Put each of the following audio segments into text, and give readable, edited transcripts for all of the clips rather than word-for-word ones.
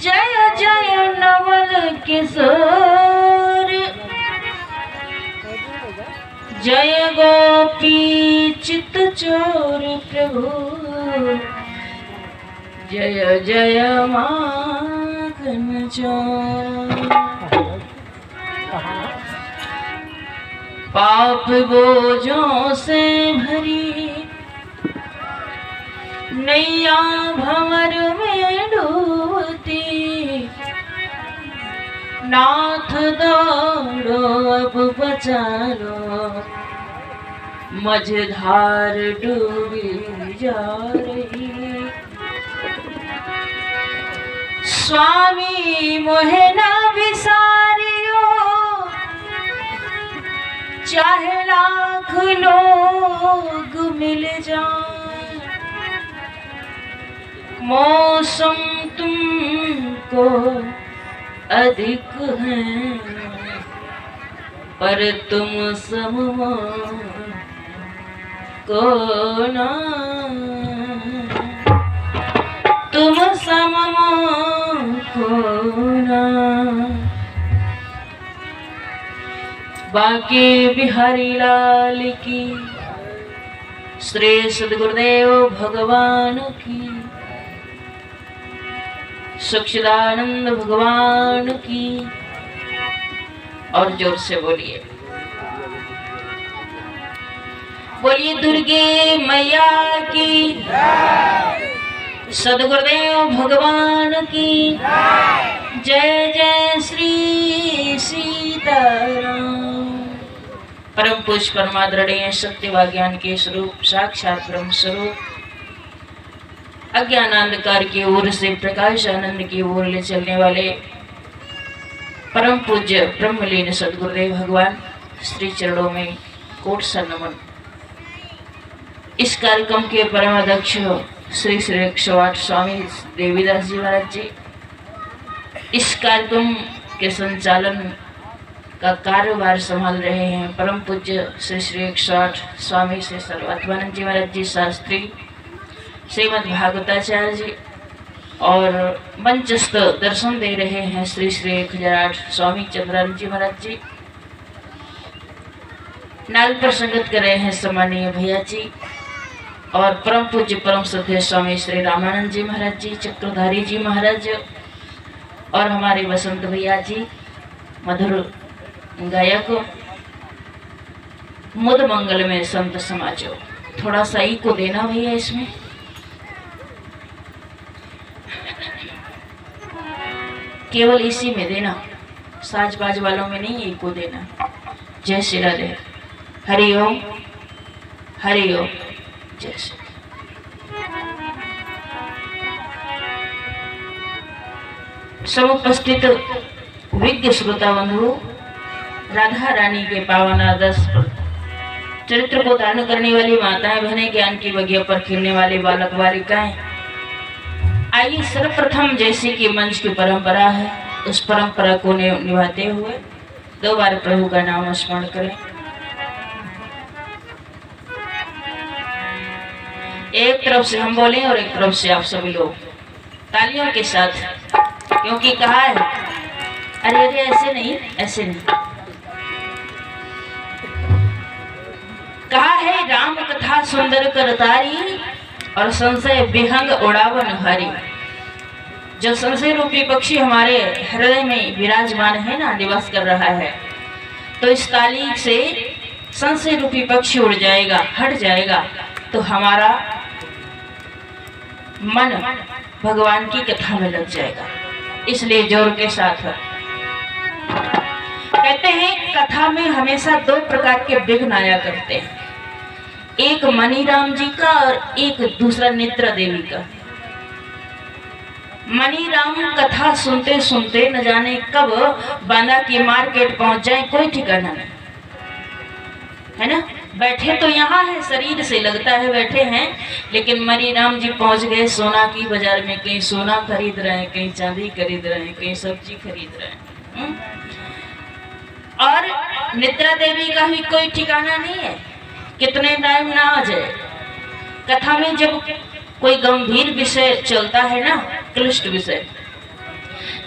जय जय नवल किशोर, जय गोपी चित चोर प्रभु, जय जय माखन चोर। पाप बोझों से भरी नैया भंवर में डूबती, नाथ दौड़ो अब बचा लो, मझधार डूबी जा रही। स्वामी मोहे ना विसारियो, चाहे लाख लोग मिल जाए, मौसम तुमको अधिक है, पर तुम सम को ना, तुम सम को ना। बांके बिहारी लाल की, श्री सद्गुरुदेव भगवान की, सच्चिदानंद भगवान की। और जोर से बोलिए, बोलिए दुर्गे मैया की, सद्गुरुदेव भगवान की जय। जय श्री सीताराम। परम पूज्य परमादरणीय सत्य व ज्ञान के स्वरूप साक्षात ब्रह्म स्वरूप, अज्ञान अंधकार की ओर से प्रकाश आनंद की ओर ले चलने वाले परम पूज्य ब्रह्मलीन सद्गुरुदेव भगवान श्री चरणों में कोट सा नमन। इस कार्यक्रम के परम अध्यक्ष श्री श्री 108 स्वामी देवीदास जी महाराज जी, इस कार्यक्रम के संचालन का कार्यभार संभाल रहे हैं परम पूज्य श्री श्री 108 स्वामी श्री सर्वात्मानंद जी महाराज जी शास्त्री, श्रीमद् भागवताचार्य जी, और मंचस्थ दर्शन दे रहे हैं श्री श्री 1008 स्वामी चंद्रानंद जी महाराज जी। नाल पर संगत कर रहे हैं सम्मानीय भैया जी और परम पूज्य परम श्रद्धेय स्वामी श्री रामानंद जी महाराज जी, चक्रधारी जी महाराज, और हमारे वसंत भैया जी मधुर गायक। मुद मंगल में संत समाजो, थोड़ा सा ई को देना भैया, इसमें केवल इसी में देना, साज बाज वालों में नहीं, ई को देना। जय श्री राधे। हरि ओम हरि ओम। जय श्री। सब उपस्थित विज्ञ श्रोता बंधु, राधा रानी के पावन आदर्श चरित्र को धारण करने वाली माताएं बहनें, ज्ञान की बगिया पर खेलने वाले बालक बालिकाएं, आइए सर्वप्रथम जैसे कि मंच की परंपरा है, उस परंपरा को निभाते हुए 2 बार प्रभु का नाम स्मरण करें। एक तरफ से हम बोलें और एक तरफ से आप सभी लोग तालियों के साथ, क्योंकि कहा है, अरे अरे ऐसे नहीं, ऐसे नहीं, कहा है राम कथा सुंदर करतारी और संशय विहंग उड़ावन हरी। जो संशय रूपी पक्षी हमारे हृदय में विराजमान है ना, निवास कर रहा है, तो इस ताली से संशय रूपी पक्षी उड़ जाएगा, हट जाएगा, तो हमारा मन भगवान की कथा में लग जाएगा। इसलिए जोर के साथ कहते हैं, कथा में हमेशा 2 प्रकार के विघ्न आया करते हैं, एक मनीराम जी का और एक दूसरा नेत्रा देवी का। मनीराम कथा सुनते सुनते न जाने कब बांदा की मार्केट पहुंच जाए, कोई ठिकाना नहीं है ना। बैठे तो यहाँ है, शरीर से लगता है बैठे हैं, लेकिन मनीराम जी पहुंच गए सोना की बाजार में। कहीं सोना खरीद रहे हैं, कहीं चांदी खरीद रहे हैं, कहीं सब्जी खरीद रहे हैं। और निद्रा देवी का भी कोई ठिकाना नहीं है, कितने टाइम ना आ जाए। कथा में जब कोई गंभीर विषय चलता है ना, क्लिष्ट विषय,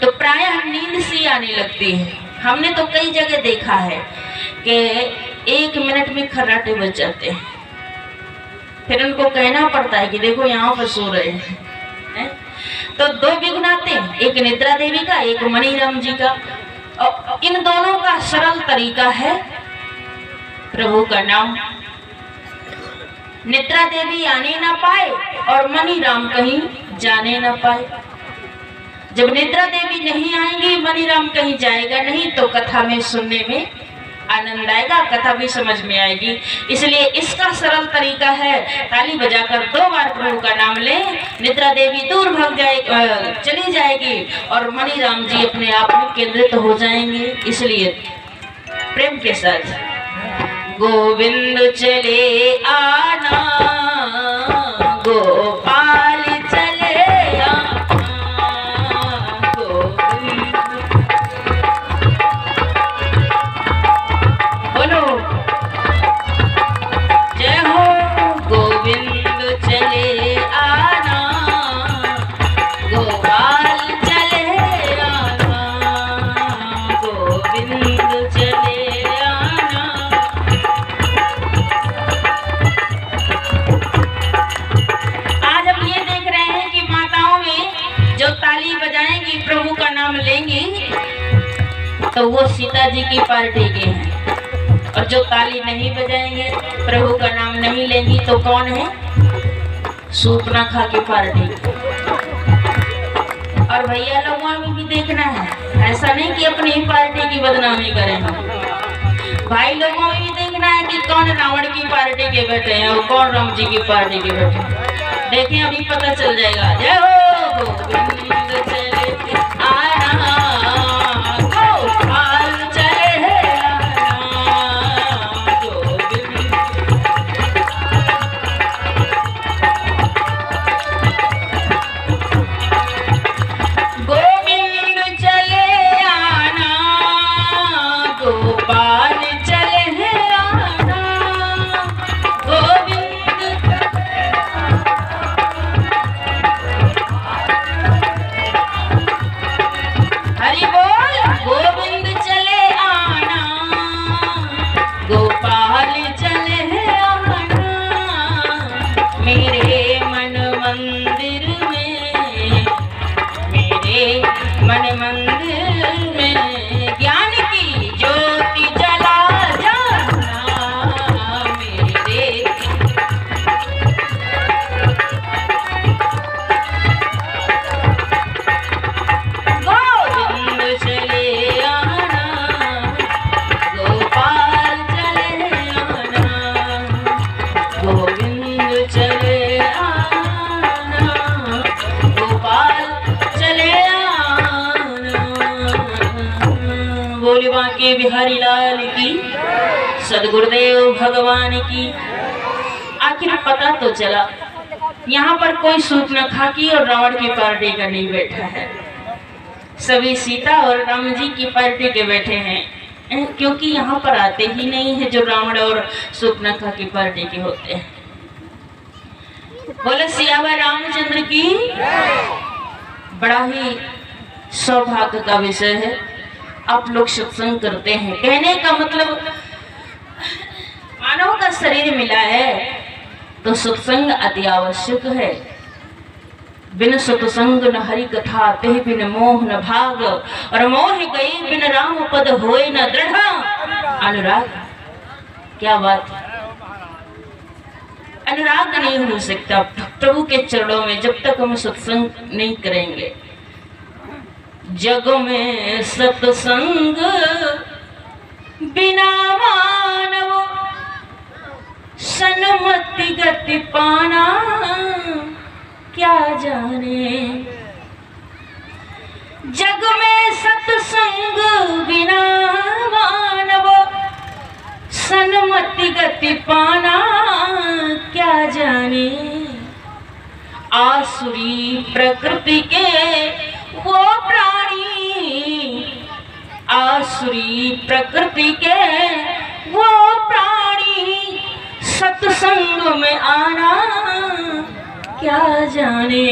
तो प्रायः नींद सी आने लगती है। हमने तो कई जगह देखा है कि 1 मिनट में खर्राटे बज जाते हैं, फिर उनको कहना पड़ता है कि देखो यहाँ पर सो रहे हैं। तो 2 विघ्नाते, एक निद्रा देवी का, एक मणिराम जी का। और इन दोनों का सरल तरीका है प्रभु का नाम। निद्रा देवी आने ना पाए और मणिराम कहीं जाने ना पाए। जब निद्रा देवी नहीं आएंगी, मणिराम कहीं जाएगा नहीं, तो कथा में सुनने में आनंद आएगा, कथा भी समझ में आएगी। इसलिए इसका सरल तरीका है, ताली बजाकर 2 बार प्रभु का नाम लें, निद्रा देवी दूर भाग जाए चली जाएगी और मणिराम जी अपने आप में केंद्रित हो जाएंगे। इसलिए प्रेम के साथ गोविंद चले आना, गोपाल चले आना, गोविंद। बोलो जय हो। गोविंद चले आना, गोपाल चले आना, गोविंद चले आना। आज हम ये देख रहे हैं कि माताओं में जो ताली बजाएंगी, प्रभु का नाम लेंगी, तो वो सीता जी की पार्टी के हैं। और जो ताली नहीं बजाएंगे, प्रभु का नाम नहीं लेंगी, तो कौन है? सूर्पनखा की पार्टी। और भैया लोगों में भी देखना है, ऐसा नहीं कि अपनी ही पार्टी की बदनामी करें। भाई लोगों में भी देखना है कि कौन रावण की पार्टी के बैठे हैं और कौन राम जी की पार्टी के बैठे हैं। देखिए अभी पता चल जाएगा। जय हो। गोविंद चले आना, गोपाल चले आना, गोविंद। गोविंद चले आना, गोपाल चले आना, गोविंद। हरि बोल। गोविंद चले आना, गोपाल चले आना, मेरे मन मंदिर में, मेरे मन मंदिर में ज्ञान की ज्योति जला जाना, मेरे। गोविंद चले आना, गोपाल चले आना, गोविंद चले आना, गोपाल चले आना। बोले बांके बिहारी लाल की, सदगुरुदेव भगवान की। आखिर पता तो चला यहाँ पर कोई सूर्पनखा की और रावण की पार्टी का नहीं बैठा है, सभी सीता और राम जी की पार्टी के बैठे हैं। क्योंकि यहाँ पर आते ही नहीं है जो रावण और सूर्पनखा की पार्टी के होते हैं। बोले सियावर रामचंद्र की। बड़ा ही सौभाग्य का विषय है, आप लोग सत्संग करते हैं। कहने का मतलब मानव का शरीर मिला है तो सत्संग अति आवश्यक है। बिन सत्संग न हरि कथा, ते बिन मोह न भाग, और मोह गई बिन राम पद होए न दृढ़ अनुराग। क्या बात है, अनुराग नहीं हो सकता प्रभु के चरणों में जब तक हम सत्संग नहीं करेंगे। जग में सत्संग बिना मानव, सन्मति गति पाना क्या जाने। जग में सत्संग बिना मानव, सन्मति गति पाना क्या जाने। आसुरी प्रकृति के वो प्राणी, आसुरी प्रकृति के वो प्राणी, सत्संग में आना क्या जाने।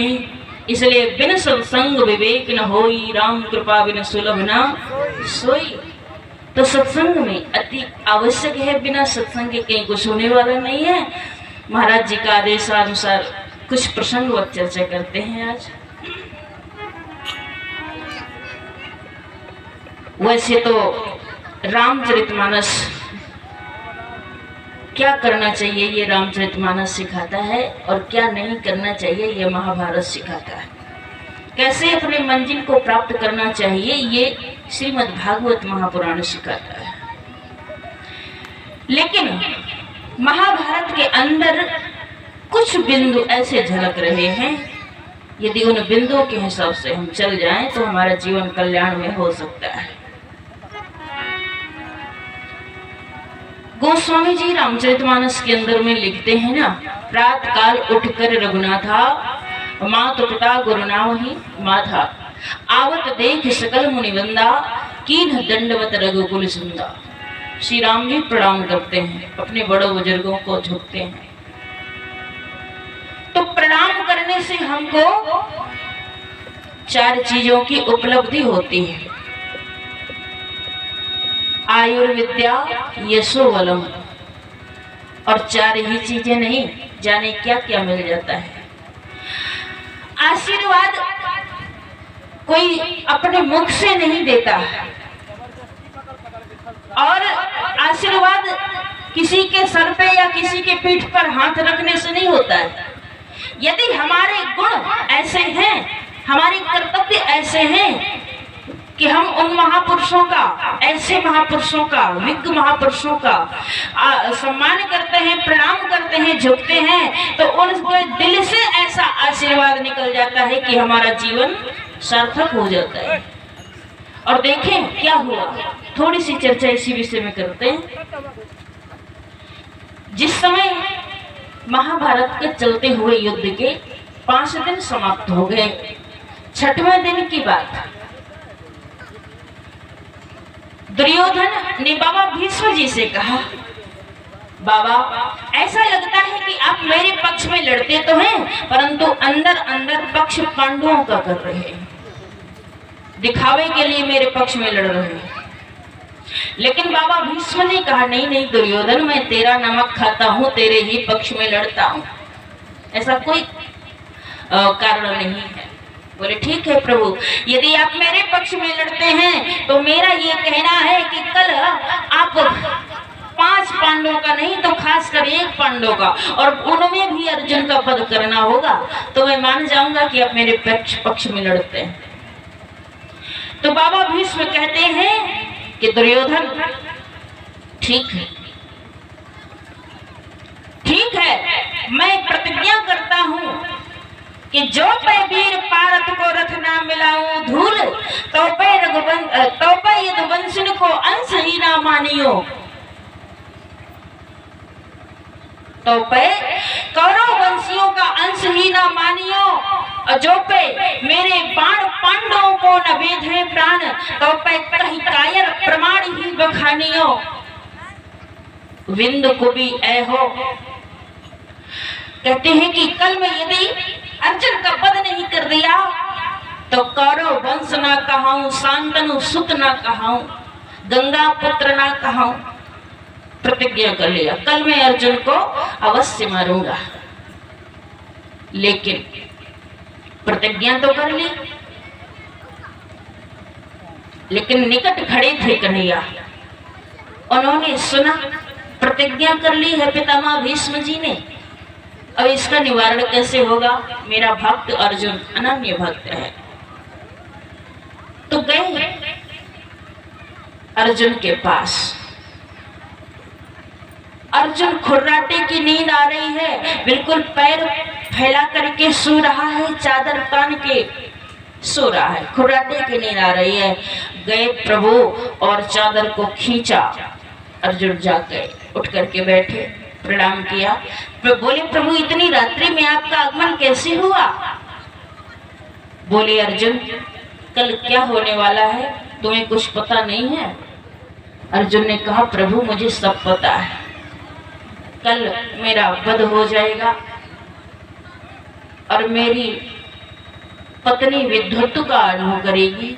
इसलिए बिन सत्संग विवेक न होई, राम कृपा बिन सुलभ न सोई। तो सत्संग में अति आवश्यक है, बिना सत्संग के कहीं कुछ होने वाला नहीं है। महाराज जी का आदेशानुसार कुछ प्रसंग व चर्चा करते हैं आज। वैसे तो रामचरितमानस क्या करना चाहिए ये रामचरितमानस सिखाता है, और क्या नहीं करना चाहिए ये महाभारत सिखाता है। कैसे अपने मंजिल को प्राप्त करना चाहिए ये श्रीमद् भागवत महापुराण सिखाता है। लेकिन महाभारत के अंदर कुछ बिंदु ऐसे झलक रहे हैं, यदि उन बिंदुओं के हिसाब से हम चल जाएं तो हमारा जीवन कल्याण में हो सकता है। गोस्वामी जी रामचरितमानस के अंदर में लिखते हैं ना, प्रात काल उठकर रघुनाथा, मातु पिता गुरु नाम ही माथा, आवत देख सकल मुनिवंदा, कीन दंडवत रघुकुल सुंदा। श्री राम जी प्रणाम करते हैं, अपने बड़ों बुजुर्गों को झुकते हैं। तो प्रणाम करने से हमको 4 चीजों की उपलब्धि होती है। आयुर्विद्या, यशो बलम, और 4 ही चीजें नहीं, जाने क्या क्या मिल जाता है। आशीर्वाद कोई अपने मुख से नहीं देता, और आशीर्वाद किसी के सर पे या किसी के पीठ पर हाथ रखने से नहीं होता है। यदि हमारे गुण ऐसे हैं, हमारे कर्तव्य ऐसे हैं कि हम उन महापुरुषों का, ऐसे महापुरुषों का, विज्ञ महापुरुषों का सम्मान करते हैं, प्रणाम करते हैं, झुकते हैं, तो उनके दिल से ऐसा आशीर्वाद निकल जाता है कि हमारा जीवन सार्थक हो जाता है। और देखें क्या हुआ, थोड़ी सी चर्चा इसी विषय में करते हैं। जिस समय महाभारत के चलते हुए युद्ध के 5 दिन समाप्त हो गए, 6वें दिन की बात, दुर्योधन ने बाबा भीष्म जी से कहा, बाबा ऐसा लगता है कि आप मेरे पक्ष में लड़ते तो हैं, परंतु अंदर अंदर पक्ष पांडवों का कर रहे हैं, दिखावे के लिए मेरे पक्ष में लड़ रहे हैं। लेकिन बाबा भीष्म ने कहा, नहीं नहीं दुर्योधन, मैं तेरा नमक खाता हूं, तेरे ही पक्ष में लड़ता हूं, ऐसा कोई कारण नहीं है। बोले ठीक है प्रभु, यदि आप मेरे पक्ष में लड़ते हैं तो मेरा ये कहना है कि कल आप 5 पांडवों का नहीं तो खासकर 1 पांडव का, और उनमें भी अर्जुन का वध करना होगा, तो मैं मान जाऊंगा कि आप मेरे पक्ष में लड़ते हैं। तो बाबा भीष्म कहते हैं कि दुर्योधन ठीक है, ठीक है, मैं प्रतिज्ञा करता हूं कि जो पे वीर पारत को रथ ना मिलाऊं धूल, तो पे यदुवंशिन को अंश ही ना मानियो, तो पे कौरव वंशियों का अंश ही ना मानियो, और जो पे मेरे बाण पांडवों को न वेधे प्राण, तो पे कहीं कायर प्रमाण ही बखानियो, विंद को भी ऐ हो। कहते हैं कि कल में यदि अर्जुन का वध नहीं कर दिया तो कौरव वंश ना कहाऊं, शांतनु सुत ना कहाऊं, गंगा पुत्र ना कहाऊं। प्रतिज्ञा कर लिया, कल मैं अर्जुन को अवश्य मारूंगा। लेकिन प्रतिज्ञा तो कर ली, लेकिन निकट खड़े थे कन्हैया, उन्होंने सुना प्रतिज्ञा कर ली है पितामह भीष्म जी ने, अब इसका निवारण कैसे होगा, मेरा भक्त अर्जुन अनन्य भक्त है। तो गए अर्जुन के पास, अर्जुन खुर्राटे की नींद आ रही है, बिल्कुल पैर फैला करके सो रहा है, चादर तान के सो रहा है, खुर्राटे की नींद आ रही है। गए प्रभु और चादर को खींचा, अर्जुन जाके उठ करके बैठे, प्रणाम किया, बोले प्रभु इतनी रात्रि में आपका आगमन कैसे हुआ। बोले अर्जुन कल क्या होने वाला है तुम्हें कुछ पता नहीं है। अर्जुन ने कहा प्रभु मुझे सब पता है, कल मेरा वध हो जाएगा और मेरी पत्नी विधुत्व का अनुभव करेगी,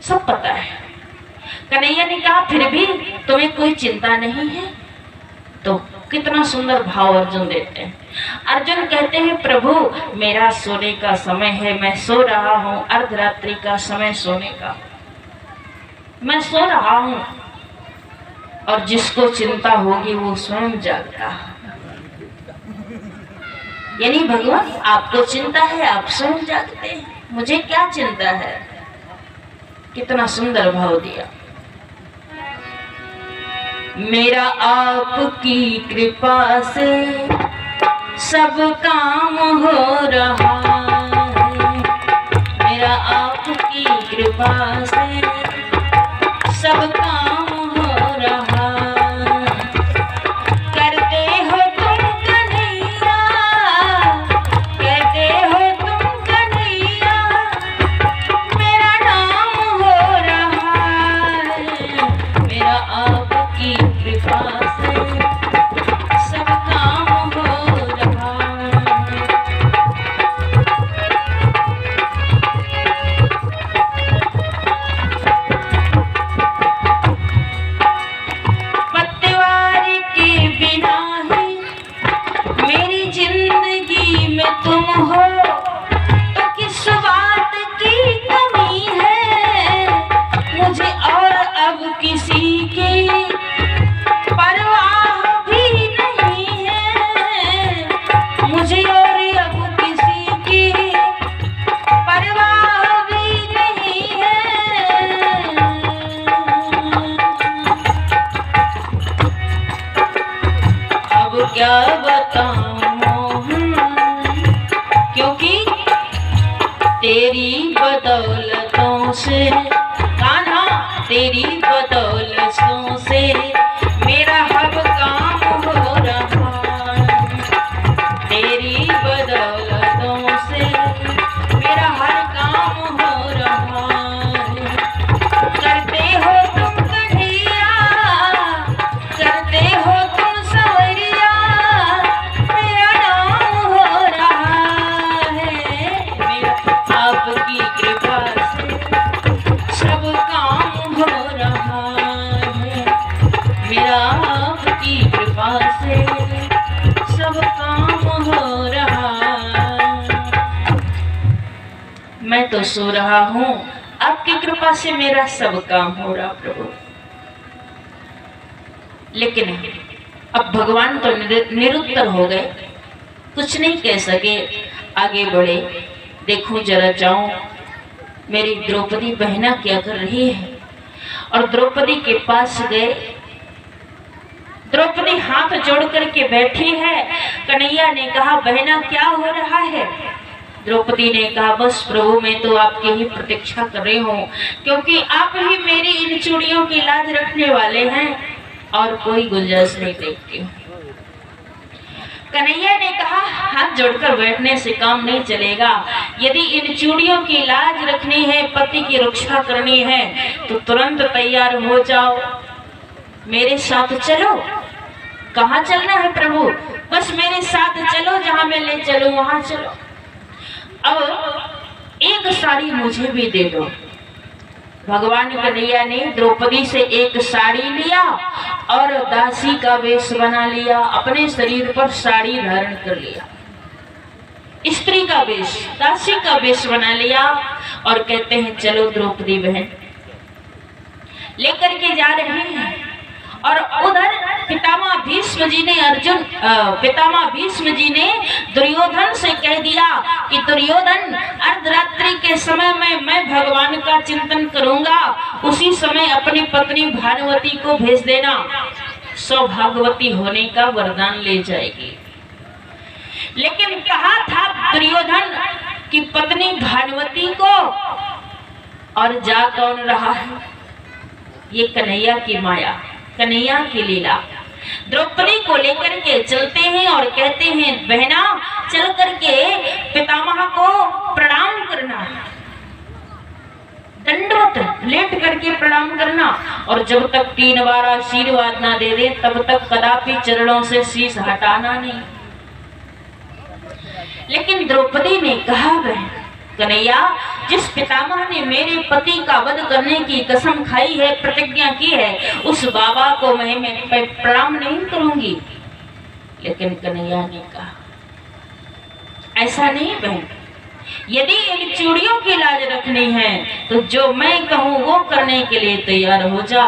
सब पता है। कन्हैया ने कहा फिर भी तुम्हें कोई चिंता नहीं है? तो कितना सुंदर भाव अर्जुन देते हैं। अर्जुन कहते हैं प्रभु मेरा सोने का समय है, मैं सो रहा हूं, अर्धरात्रि का समय सोने का, मैं सो रहा हूं, और जिसको चिंता होगी वो स्वयं जागता। यानी भगवान आपको चिंता है, आप स्वयं जागते हैं, मुझे क्या चिंता है। कितना सुंदर भाव दिया। मेरा आपकी कृपा से सब काम हो रहा है, मेरा आपकी कृपा से सब काम हो रहा। करते हो तुम कन्हैया, कहते हो तुम कन्हैया, मेरा नाम हो रहा है, मेरा आपकी कृपा से सब काम हो रहा है। पतवार के बिना ही मेरी जिंदगी में तुम हो, तो किस बात की कमी है मुझे, और अब किसी की परवाह भी नहीं है मुझे, और अब किसी की परवाह भी नहीं है। अब क्या बताऊं मोहन, क्योंकि तेरी बदौलतों से कान्हा, तेरी बदौलतों से मेरा हब काम हो रहा, तेरी बदौलतों से मेरा हर काम हो रहा। करते हो तुम कन्हैया, करते हो तुम सवरिया, मेरा नाम हो रहा है, मेरा आपकी कृपा से सब काम हो रहा है, मेरा आपकी कृपा से सब काम हो रहा। मैं तो सो रहा हूँ, आपकी कृपा से मेरा सब काम हो रहा प्रभु। लेकिन अब भगवान तो निरुत्तर हो गए, कुछ नहीं कह सके, आगे बढ़े। देखूं जरा जाऊं मेरी द्रौपदी बहना क्या कर रही है, और द्रौपदी के पास गए। द्रौपदी हाथ जोड़ करके बैठी है। कन्हैया ने कहा बहना क्या हो रहा है? द्रौपदी ने कहा बस प्रभु मैं तो आपकी ही प्रतीक्षा कर रही हूँ, क्योंकि आप ही मेरी इन चूड़ियों की लाज रखने वाले हैं, और कोई गुंजाइश नहीं देखती हूँ। कन्हैया ने कहा हाथ जोड़कर बैठने से काम नहीं चलेगा, यदि इन चूड़ियों की लाज रखनी है, पति की रक्षा करनी है, तो तुरंत तैयार हो जाओ, मेरे साथ चलो। कहाँ चलना है प्रभु? बस मेरे साथ चलो, जहाँ मैं ले चलूं वहां चलो। अब एक साड़ी मुझे भी दे दो। भगवान कन्हैया ने द्रौपदी से एक साड़ी लिया और दासी का वेश बना लिया, अपने शरीर पर साड़ी धारण कर लिया, स्त्री का वेश, दासी का वेश बना लिया, और कहते हैं चलो द्रौपदी बहन, लेकर के जा रहे हैं। और उधर पितामह भीष्म जी ने दुर्योधन से कह दिया कि दुर्योधन अर्धरात्रि के समय में मैं भगवान का चिंतन करूंगा, उसी समय अपनी पत्नी भानुवती को भेज देना, सौभाग्यवती होने का वरदान ले जाएगी। लेकिन कहा था दुर्योधन कि पत्नी भानुवती को, और जा कौन रहा है? ये कन्हैया की माया, कन्हैया की लीला। द्रौपदी को लेकर के चलते हैं और कहते हैं बहना चल करके पितामह को प्रणाम करना, दंडवत लेट करके प्रणाम करना, और जब तक 3 बार आशीर्वाद ना दे दे तब तक कदापि चरणों से शीश हटाना नहीं। लेकिन द्रौपदी ने कहा, बहन कन्हैया, जिस पितामह ने मेरे पति का वध करने की कसम खाई है, प्रतिज्ञा की है, उस बाबा को मैं प्रणाम नहीं करूंगी। लेकिन कन्हैया ने कहा, ऐसा नहीं बहन, यदि इन चूड़ियों की लाज रखनी है तो जो मैं कहूं वो करने के लिए तैयार हो जा।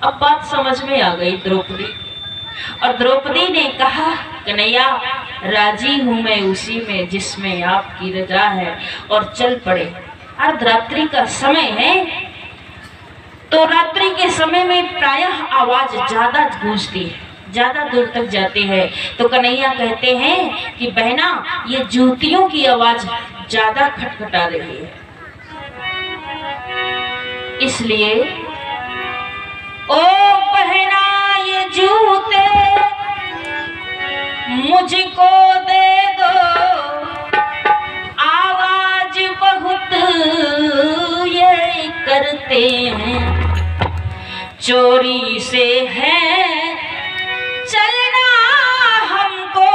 अब बात समझ में आ गई द्रौपदी, और द्रौपदी ने कहा, कन्हैया राजी हूं मैं उसी में जिसमें आपकी रजा है, और चल पड़े। अर्धरात्रि का समय है, तो रात्रि के समय में प्रायः आवाज ज्यादा गूंजती है, ज्यादा दूर तक जाती है। तो कन्हैया कहते हैं कि बहना, ये जूतियों की आवाज ज्यादा खटखटा रही है, इसलिए ओ बहना ये जूते मुझको दे दो, आवाज बहुत ये करते हैं, चोरी से है चलना हमको,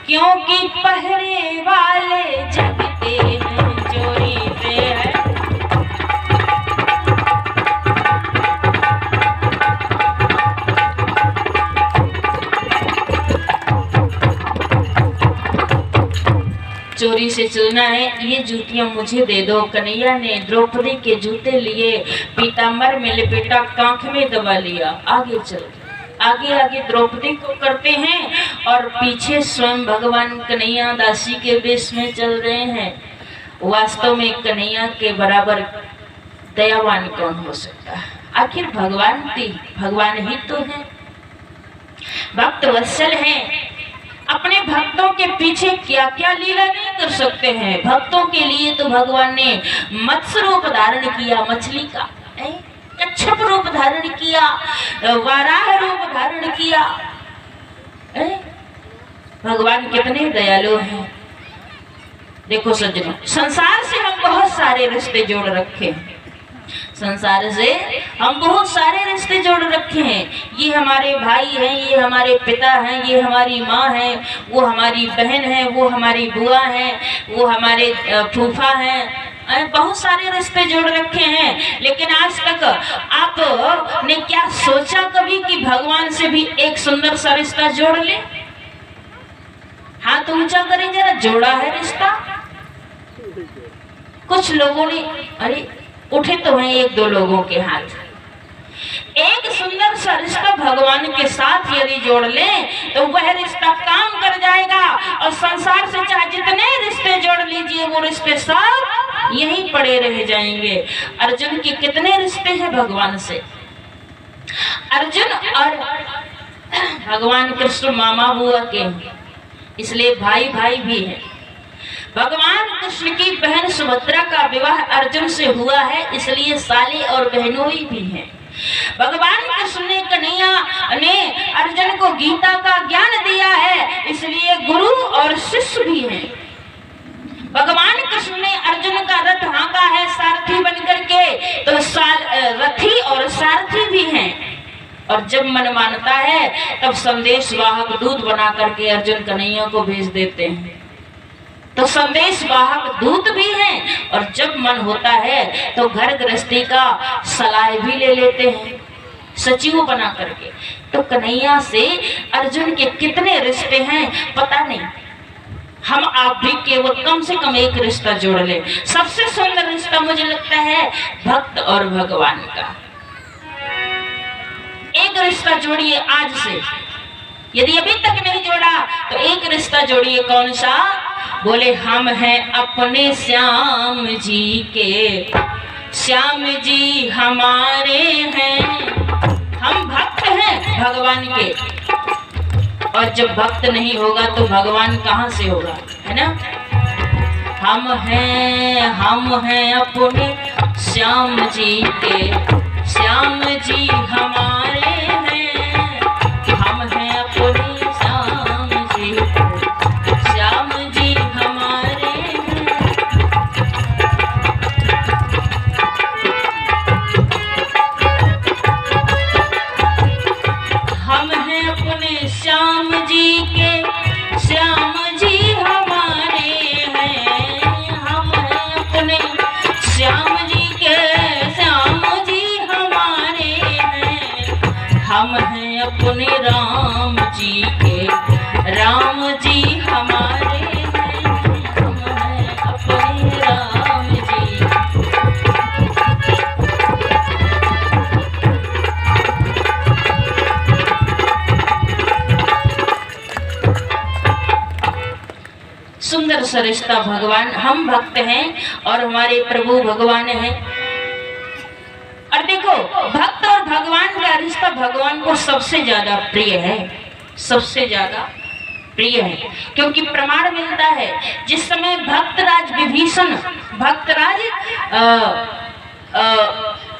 क्योंकि पहरे वाले जगते हैं, चोरी से है। चोरी से चलना है, ये जूतियां मुझे दे दो। कन्हैया ने द्रौपदी के जूते लिए, पीताम्बर में लिपेटा, कांख में दबा लिया, आगे चल। आगे आगे द्रौपदी को करते हैं, और पीछे स्वयं भगवान कन्हैया दासी के वेश में चल रहे हैं। वास्तव में कन्हैया के बराबर दयावान कौन हो सकता है? आखिर भगवान ही तो है, भक्त वत्सल हैं। अपने भक्तों के पीछे क्या क्या लीला नहीं कर सकते हैं। भक्तों के लिए तो भगवान ने मत्स्य रूप धारण किया, मछली का, कच्छप रूप धारण किया, वाराह रूप धारण किया। भगवान कितने दयालु हैं। देखो सज्जनों, संसार से हम बहुत सारे रिश्ते जोड़ रखे हैं, संसार से हम बहुत सारे रिश्ते जोड़ रखे हैं। ये हमारे भाई हैं, ये हमारे पिता हैं, ये हमारी माँ है, वो हमारी बहन है, वो हमारी बुआ है, वो हमारे फूफा हैं, बहुत सारे रिश्ते जोड़ रखे हैं। लेकिन आज तक आपने क्या सोचा कभी कि भगवान से भी एक सुंदर सा रिश्ता जोड़ ले? हाथ ऊंचा करें जरा, जोड़ा है रिश्ता? कुछ लोगों ने, अरे उठे तो हैं एक दो लोगों के हाथ। एक सुंदर सा रिश्ता भगवान के साथ यदि जोड़ लें तो वह रिश्ता काम कर जाएगा, और संसार से चाहे जितने रिश्ते जोड़ लीजिए वो रिश्ते सब यहीं पड़े रह जाएंगे। अर्जुन के कितने रिश्ते हैं भगवान से? अर्जुन और भगवान कृष्ण मामा बुआ के, इसलिए भाई भाई भी है। भगवान कृष्ण की बहन सुभद्रा का विवाह अर्जुन से हुआ है, इसलिए साले और बहनोई भी हैं। भगवान कृष्ण ने कन्हैया ने अर्जुन को गीता का ज्ञान दिया है, इसलिए गुरु और शिष्य भी हैं। भगवान कृष्ण ने अर्जुन का रथ हाँका है सारथी बनकर के, तो रथी और सारथी भी हैं। और जब मन मानता है तब संदेश वाहक दूत बना करके अर्जुन कन्हैया को भेज देते हैं। तो संदेश वाहक दूत भी हैं, और जब मन होता है तो घर गृहस्थी का सलाह भी ले लेते हैं, सचिव बना करके। तो कन्हैया से अर्जुन के कितने रिश्ते हैं पता नहीं। हम आप भी केवल कम से कम एक रिश्ता जोड़ ले। सबसे सुंदर रिश्ता मुझे लगता है भक्त और भगवान का। एक रिश्ता जोड़िए आज से, यदि अभी तक नहीं जोड़ा तो एक रिश्ता जोड़िए। कौन सा? बोले, हम हैं अपने श्याम जी के, श्याम जी हमारे हैं। हम भक्त हैं भगवान के, और जब भक्त नहीं होगा तो भगवान कहाँ से होगा, है ना? हम हैं अपने श्याम जी के, श्याम जी हमारे हैं। हम हैं अपने श्याम जी के, श्याम जी हमारे हैं। हम हैं अपने श्याम जी के, श्याम जी हम हैं अपने राम जी के, राम जी हमारे हैं, हम हैं अपने राम जी। सुंदर सा रिश्ता भगवान, हम भक्त हैं और हमारे प्रभु भगवान हैं। और देखो, भक्त और भगवान का रिश्ता भगवान को सबसे ज्यादा प्रिय है, सबसे ज्यादा प्रिय है, क्योंकि प्रमाण मिलता है जिस समय भक्तराज विभीषण, भक्तराज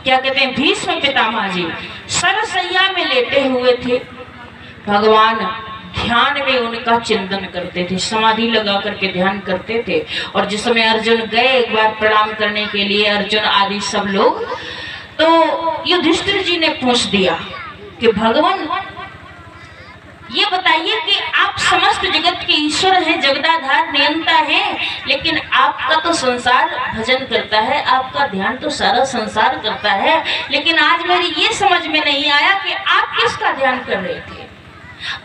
क्या कहते हैं, भीष्म पितामह जी सरसैया में लेटे हुए थे, भगवान ध्यान में उनका चिंतन करते थे, समाधि लगा करके ध्यान करते थे। और जिस समय अर्जुन गए एक बार प्रणाम करने के लिए, अर्जुन आदि सब लोग, तो युधिष्ठिर जी ने पूछ दिया कि भगवान ये बताइए कि आप समस्त जगत के ईश्वर हैं, जगदाधार नियंता हैं, लेकिन आपका तो संसार भजन करता है, आपका ध्यान तो सारा संसार करता है, लेकिन आज मेरी ये समझ में नहीं आया कि आप किसका ध्यान कर रहे थे।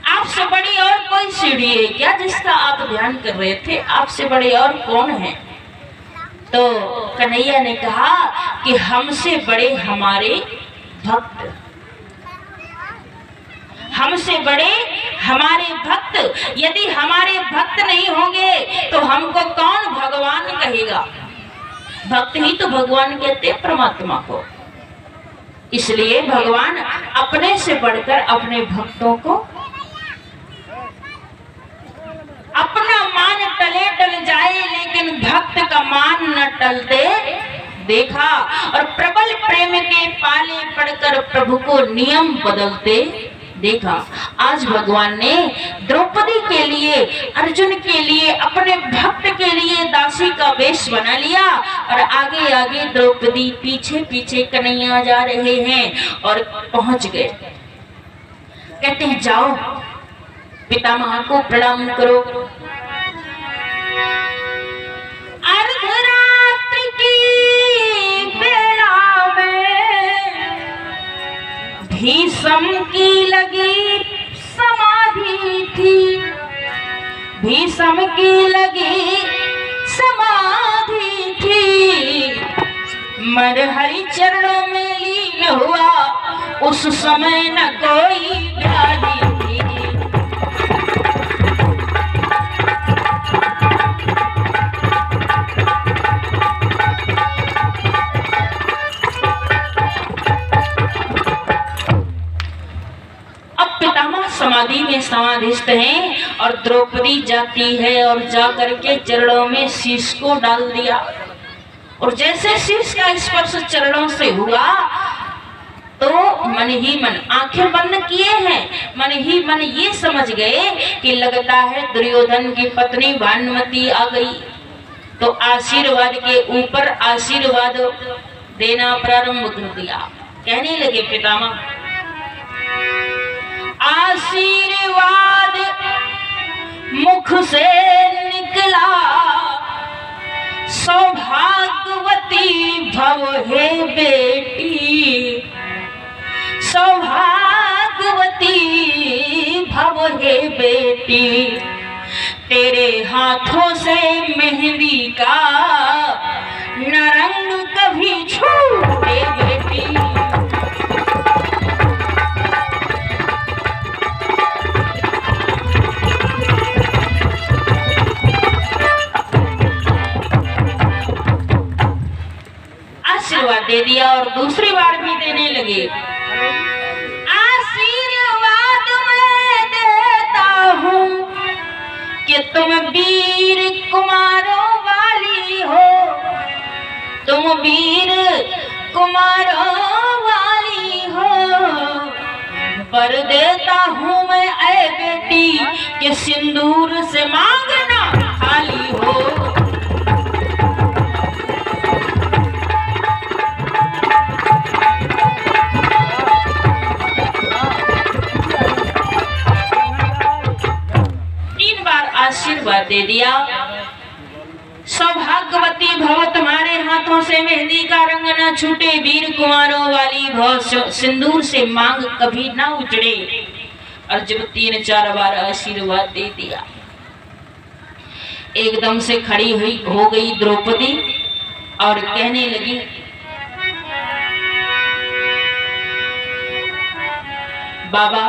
आपसे बड़ी और कोई सीढ़ी है क्या जिसका आप ध्यान कर रहे थे? आपसे बड़े और कौन है? तो कन्हैया ने कहा कि हमसे बड़े हमारे भक्त, हमसे बड़े हमारे भक्त। यदि हमारे भक्त नहीं होंगे तो हमको कौन भगवान कहेगा? भक्त ही तो भगवान कहते हैं परमात्मा को। इसलिए भगवान अपने से बढ़कर अपने भक्तों को, अपना मान टले टल जाए लेकिन भक्त का मान न टलते देखा, और प्रबल प्रेम के पाले पड़कर प्रभु को नियम बदलते देखा। आज भगवान ने द्रौपदी के लिए, अर्जुन के लिए, अपने भक्त के लिए दासी का वेश बना लिया, और आगे आगे द्रौपदी, पीछे पीछे कन्हैया जा रहे हैं और पहुंच गए। कहते हैं जाओ पितामह को प्रणाम करो। अर्धरात्रि की बेला में भीष्म की लगी समाधि थी, भीष्म की लगी समाधि थी, मरहरि चरणों में लीन हुआ, उस समय न कोई व्याधि थी। समाधि में समाधिस्थ हैं और द्रौपदी जाती है और जाकर के चरणों में शीश को डाल दिया, और जैसे शीश का स्पर्श चरणों से हुआ तो मन ही मन, आंखें बंद किए हैं, मन ही मन ये समझ गए कि लगता है दुर्योधन की पत्नी भानुमति आ गई। तो आशीर्वाद के ऊपर आशीर्वाद देना प्रारंभ कर दिया। कहने लगे पितामह, आशीर्वाद मुख से निकला, सौभाग्यवती भव हे बेटी, सौभाग्यवती भव हे बेटी, तेरे हाथों से मेहंदी का न रंग कभी छूटे बेटी। आशीर्वाद दे दिया और दूसरी बार भी देने लगे। आशीर्वाद मैं देता हूँ कि तुम वीर कुमारों वाली हो, तुम वीर कुमारों वाली हो। वर देता हूँ मैं ऐ बेटी कि सिंदूर से मांगना खाली हो। आशीर्वाद दे दिया, सौभाग्यवती भव, तुम्हारे हाथ हाथों से मेहंदी का रंग न छूटे, वीर कुंवारों वाली भौ सिंदूर से मांग कभी ना उजड़े। और जब 3-4 बार आशीर्वाद दे दिया, एकदम से खड़ी हुई हो गई द्रौपदी और कहने लगी, बाबा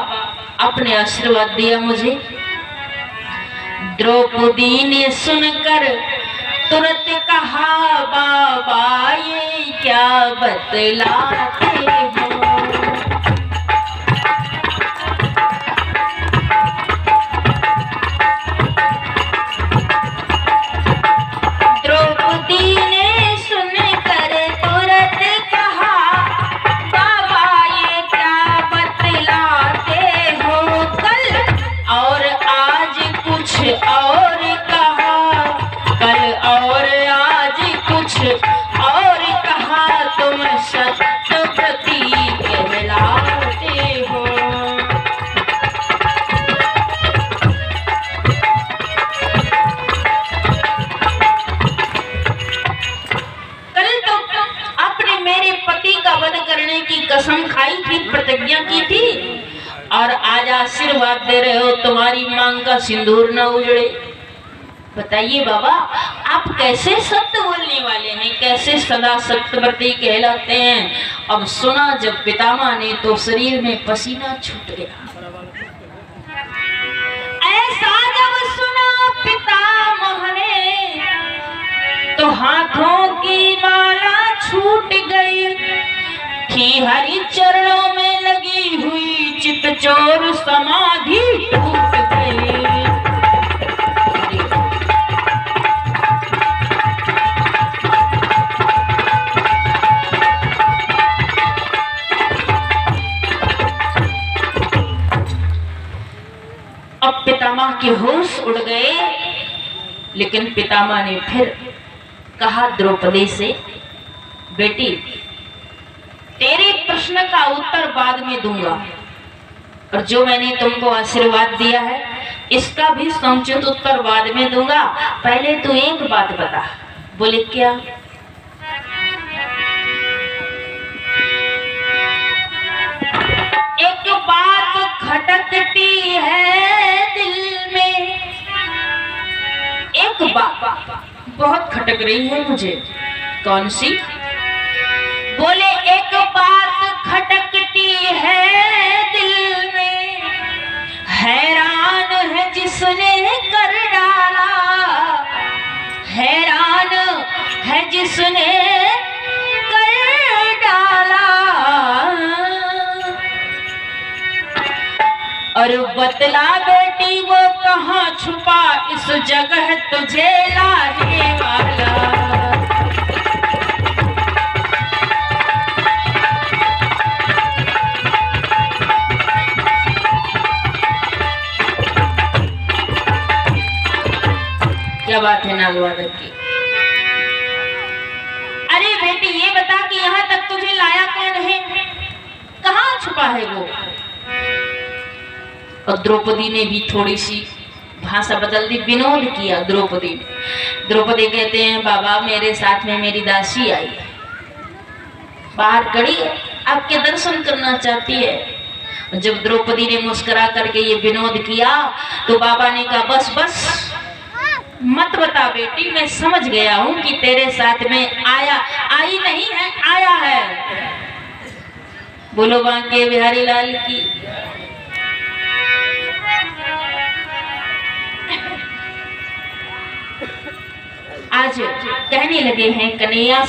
आपने आशीर्वाद दिया मुझे। द्रौपदी ने सुनकर तुरंत कहा, बाबा ये क्या बतलाते हो। द्रौपदी ने सुनकर तुरंत कहा, बाबा ये क्या बतलाते हो। कल और आज कुछ और कहा, कल और आज कुछ और कहा, तुम सत्यव्रती कहलाते हो। कल तो आपने मेरे पति का वध करने की कसम खाई थी, प्रतिज्ञा की थी, और आज आशीर्वाद दे रहे हो तुम्हारी मांग का सिंदूर न उजड़े। बताइए बाबा, आप कैसे सत्य बोलने वाले हैं, कैसे सदा सत्यव्रती कहलाते हैं। अब सुना जब पितामह ने तो शरीर में पसीना छूट गया। ऐसा जब सुना पितामह ने तो हाथों की माला छूट गई थी, हरि चरणों में लगी हुई चितचोर समाधि टूट गई। अब पितामह के होश उड़ गए, लेकिन पितामह ने फिर कहा द्रौपदी से, बेटी तेरे प्रश्न का उत्तर बाद में दूंगा, और जो मैंने तुमको आशीर्वाद दिया है इसका भी समुचित उत्तर बाद में दूंगा। पहले तू एक बात बता। बोले क्या? एक बात खटकती है दिल में, एक बात बहुत खटक रही है मुझे। कौन सी? बोले एक बात खटकती है दिल में, हैरान है जिसने कर डाला, हैरान है जिसने कर डाला। और बतला बेटी वो कहाँ छुपा इस जगह तुझे लाने वाला। क्या बात है नागवादक की। अरे बेटी ये बता कि यहाँ तक तुझे लाया कौन है, कहाँ छुपा है वो। और द्रौपदी ने भी थोड़ी सी भाषा बदल दी, विनोद किया द्रौपदी ने। द्रौपदी कहते हैं, बाबा मेरे साथ में मेरी दासी आई है, बाहर खड़ी है, आपके दर्शन करना चाहती है। जब द्रौपदी ने मुस्कुरा करके ये विनोद किया तो बाबा ने कहा, बस बस मत बता बेटी, मैं समझ गया हूं कि तेरे साथ में आया, आई नहीं है, आया है। बोलो बांके बिहारी लाल की। आज कहने लगे हैं कन्हैया,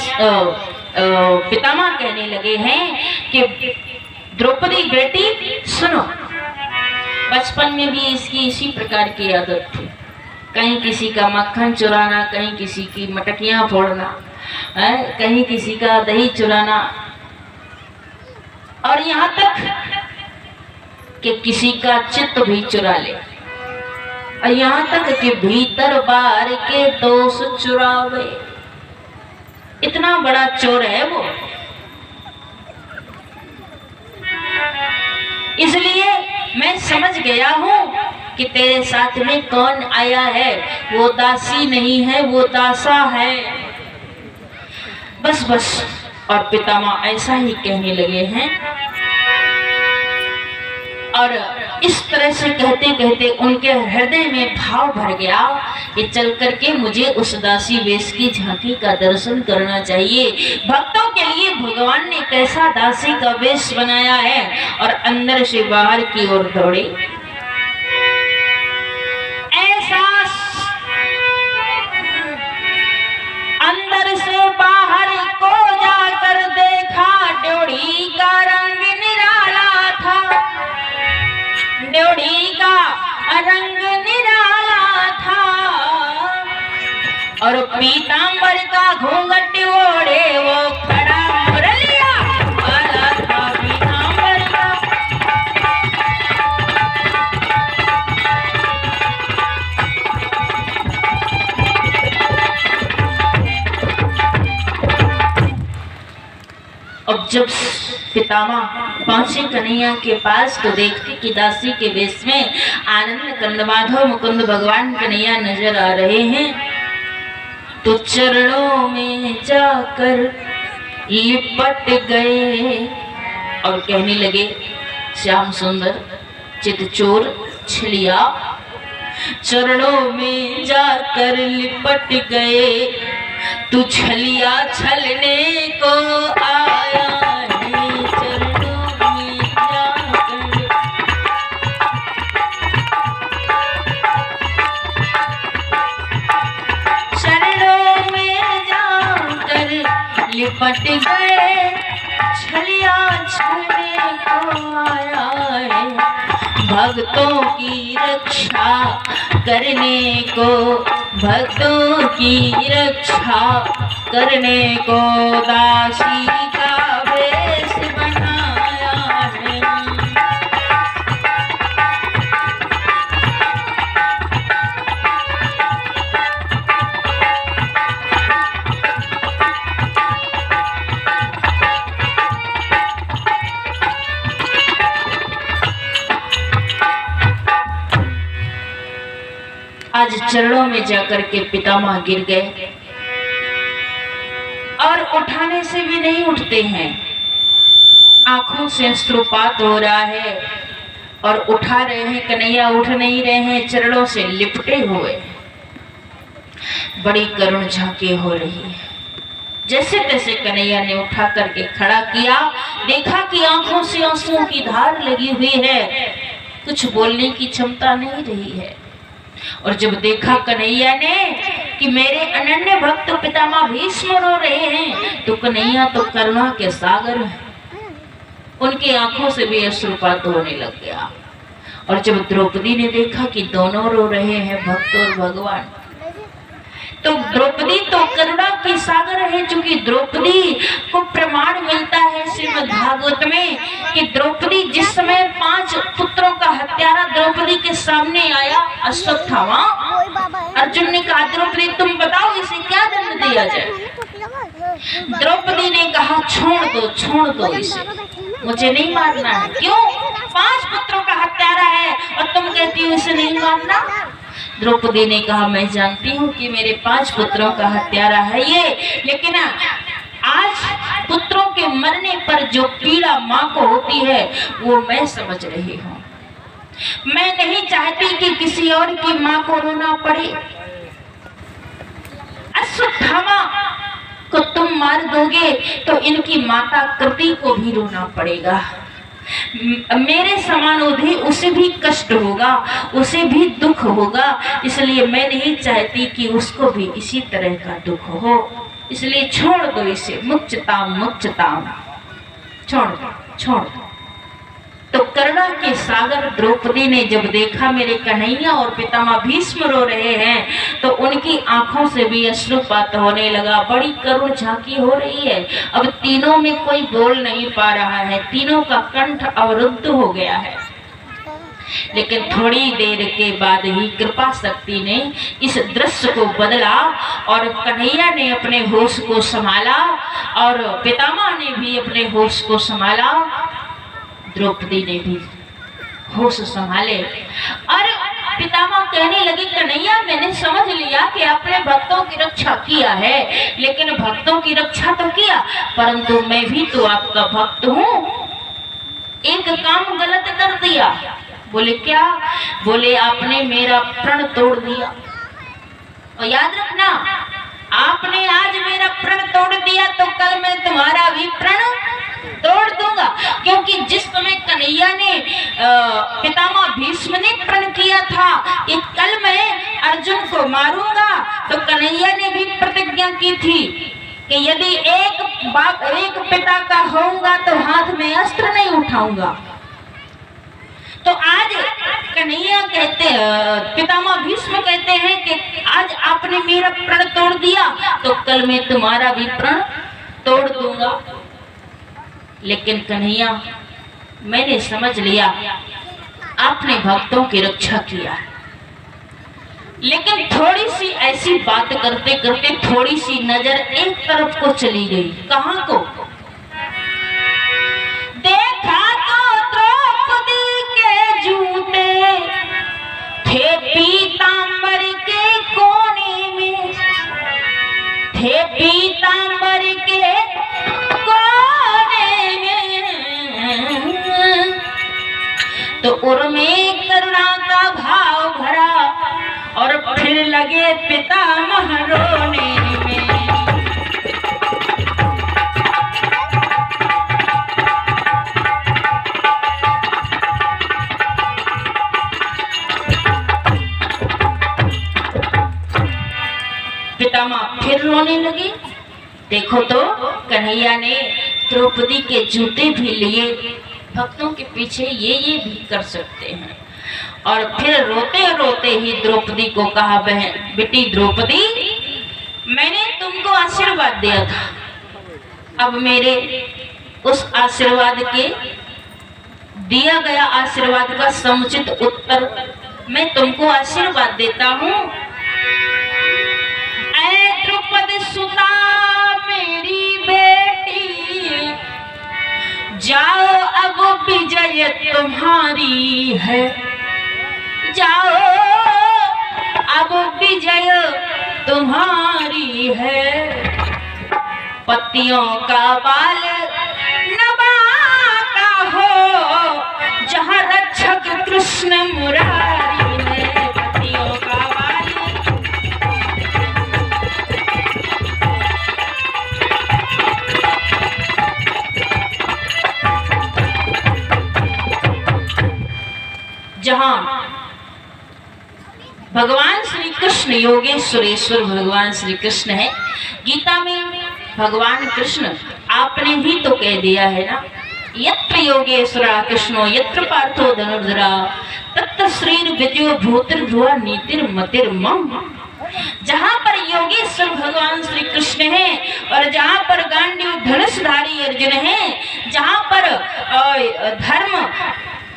पितामह कहने लगे हैं कि द्रौपदी बेटी सुनो, बचपन में भी इसकी इसी प्रकार की आदत थी, कहीं किसी का मक्खन चुराना, कहीं किसी की मटकियां फोड़ना, कहीं किसी का दही चुराना, और यहाँ तक कि किसी का चित्त भी चुरा ले, और यहाँ तक कि भीतर बाहर के दोष चुरावे। इतना बड़ा चोर है वो। इसलिए मैं समझ गया हूं कि तेरे साथ में कौन आया है। वो दासी नहीं है, वो दासा है। बस बस। और पितामह ऐसा ही कहने लगे हैं और इस तरह से कहते कहते उनके हृदय में भाव भर गया कि चल करके मुझे उस दासी वेश की झांकी का दर्शन करना चाहिए। भक्तों के लिए भगवान ने कैसा दासी का वेश बनाया है और अंदर से बाहर की ओर दौड़े। ऐसा अंदर से बाहर को जाकर देखा, ड्योढ़ी का रंग निराला था, ड्योढ़ी का रंग निराला था और पीतांबर का घूंघट ओढ़े वो खड़ा मुरलिया वाला था पीतांबर का। अब जब पितामह पहुंचे कन्हैया के पास तो देखते कि दासी के वेश में आनंद कंद माधव मुकुंद भगवान कन्हैया नजर आ रहे हैं। तो चरणों में जाकर लिपट गए और कहने लगे, श्याम सुंदर चितचोर छलिया, चरणों में जाकर लिपट गए, तू छलिया छलने को आया है, चरणों में जाकर। चरणों में जाकर लिपट गए, छलिया छलने को आया है, भक्तों की रक्षा करने को, भक्तों की रक्षा करने को दासी का वेश बनाया है। आज चरणों में जाकर के पितामह गिर गए और उठाने से भी नहीं उठते हैं, आंखों से अश्रुपात हो रहा है और उठा रहे हैं कन्हैया, उठ नहीं रहे हैं, चरणों से लिपटे हुए। बड़ी करुण झांकी हो रही है। जैसे तैसे कन्हैया ने उठा करके खड़ा किया, देखा कि आंखों से आंसुओं की धार लगी हुई है, कुछ बोलने की क्षमता नहीं रही है। और जब देखा कन्हैया ने कि मेरे अनन्य भक्त पितामह भीष्म रो रहे हैं, तो कन्हैया तो करुणा के सागर है, उनकी आंखों से भी अश्रुपात होने लग गया। और जब द्रौपदी ने देखा कि दोनों रो रहे हैं भक्त और भगवान, तो द्रौपदी तो करुणा की सागर है, क्योंकि द्रौपदी को प्रमाण मिलता है श्रीमद् भागवत में कि द्रौपदी जिस समय 5 पुत्रों का हत्यारा द्रौपदी के सामने आया अश्वत्थामा, अर्जुन ने कहा द्रौपदी तुम बताओ इसे क्या दंड दिया जाए। द्रौपदी ने कहा छोड़ दो इसे, मुझे नहीं मारना है। क्यों? 5 पुत्रों का हत्यारा है और तुम कहती हो इसे नहीं मारना। द्रौपदी ने कहा मैं जानती हूँ कि मेरे 5 पुत्रों का हत्यारा है ये, लेकिन आज पुत्रों के मरने पर जो पीड़ा माँ को होती है वो मैं समझ रही हूँ। मैं नहीं चाहती कि किसी और की माँ को रोना पड़े। अश्वत्थामा को तुम मार दोगे तो इनकी माता कृति को भी रोना पड़ेगा, मेरे समान उसे भी कष्ट होगा, उसे भी दुख होगा, इसलिए मैं नहीं चाहती कि उसको भी इसी तरह का दुख हो, इसलिए छोड़ दो इसे, मुच्यताम छोड़ दो। तो करुणा के सागर द्रौपदी ने जब देखा मेरे कन्हैया और पितामह भीष्म रो रहे हैं, तो उनकी आंखों से भी अश्रुपात होने लगा। बड़ी करुण झांकी हो रही है। अब तीनों में कोई बोल नहीं पा रहा है, तीनों का कंठ अवरुद्ध हो गया है। लेकिन थोड़ी देर के बाद ही कृपा शक्ति ने इस दृश्य को बदला और कन्हैया ने अपने होश को संभाला और पितामह ने भी अपने होश को संभाला, द्रौपदी ने भी होश संभाले और पितामह कहने लगे, कन्हैया मैंने समझ लिया कि अपने भक्तों की रक्षा किया है, लेकिन भक्तों की रक्षा तो किया, परंतु मैं भी तो आपका भक्त हूँ। एक काम गलत कर दिया। बोले क्या? बोले आपने मेरा प्रण तोड़ दिया। और याद रखना, आपने आज मेरा प्रण तोड़ दिया तो कल मैं तुम्हारा भी प्रण तोड़ दूंगा। क्योंकि जिस समय कन्हैया ने पितामह भीष्म ने प्रण किया था कि कल मैं अर्जुन को मारूंगा, तो कन्हैया ने भी प्रतिज्ञा की थी कि यदि एक पिता का होऊंगा तो हाथ में अस्त्र नहीं उठाऊंगा। तो आज कन्हैया कहते, पितामह भीष्म कहते हैं कि आज आपने मेरा प्रण तोड़ दिया तो कल मैं तुम्हारा भी प्रण तोड़ दूंगा। लेकिन कन्हैया मैंने समझ लिया आपने भक्तों की रक्षा किया है, लेकिन थोड़ी सी ऐसी बात करते करते थोड़ी सी नजर एक तरफ को चली गई। कहां को? देखा तो द्रौपदी के जूते थे पीतांबर के कोने में, थे पीतांबर के कोने में, तो उर्मे करुणा का भाव भरा और फिर लगे पितामह रोने में। पितामह फिर रोने लगे। देखो तो कन्हैया ने द्रौपदी के जूते भी लिए। भक्तों के पीछे ये भी कर सकते हैं। और फिर रोते रोते ही द्रौपदी को कहा, बहन बेटी द्रौपदी, मैंने तुमको आशीर्वाद दिया था, अब मेरे उस आशीर्वाद के दिया गया आशीर्वाद का समुचित उत्तर मैं तुमको आशीर्वाद देता हूँ। ऐ द्रौपदी सुता मेरी बेटी, जाओ अब विजय तुम्हारी है, जाओ अब विजय तुम्हारी है। पत्तियों का बाल नबाता हो, जहाँ रक्षक कृष्ण मुरारी है। पत्तियों का बाल जहाँ भगवान श्री कृष्ण योगेश्वरेश्वर भगवान श्री कृष्ण है। गीता में भगवान कृष्ण आपने भी तो कह दिया है ना, यत्र योगेश्वरा कृष्णो यत्र पार्थो धनुर्धरा तत्र श्रीर विद्यो भूतिर्भुवा नीतिर्मतिर्मम। जहाँ पर योगेश्वर भगवान श्री कृष्ण है और जहाँ पर गांडीव धनुषधारी अर्जुन है, जहाँ पर धर्म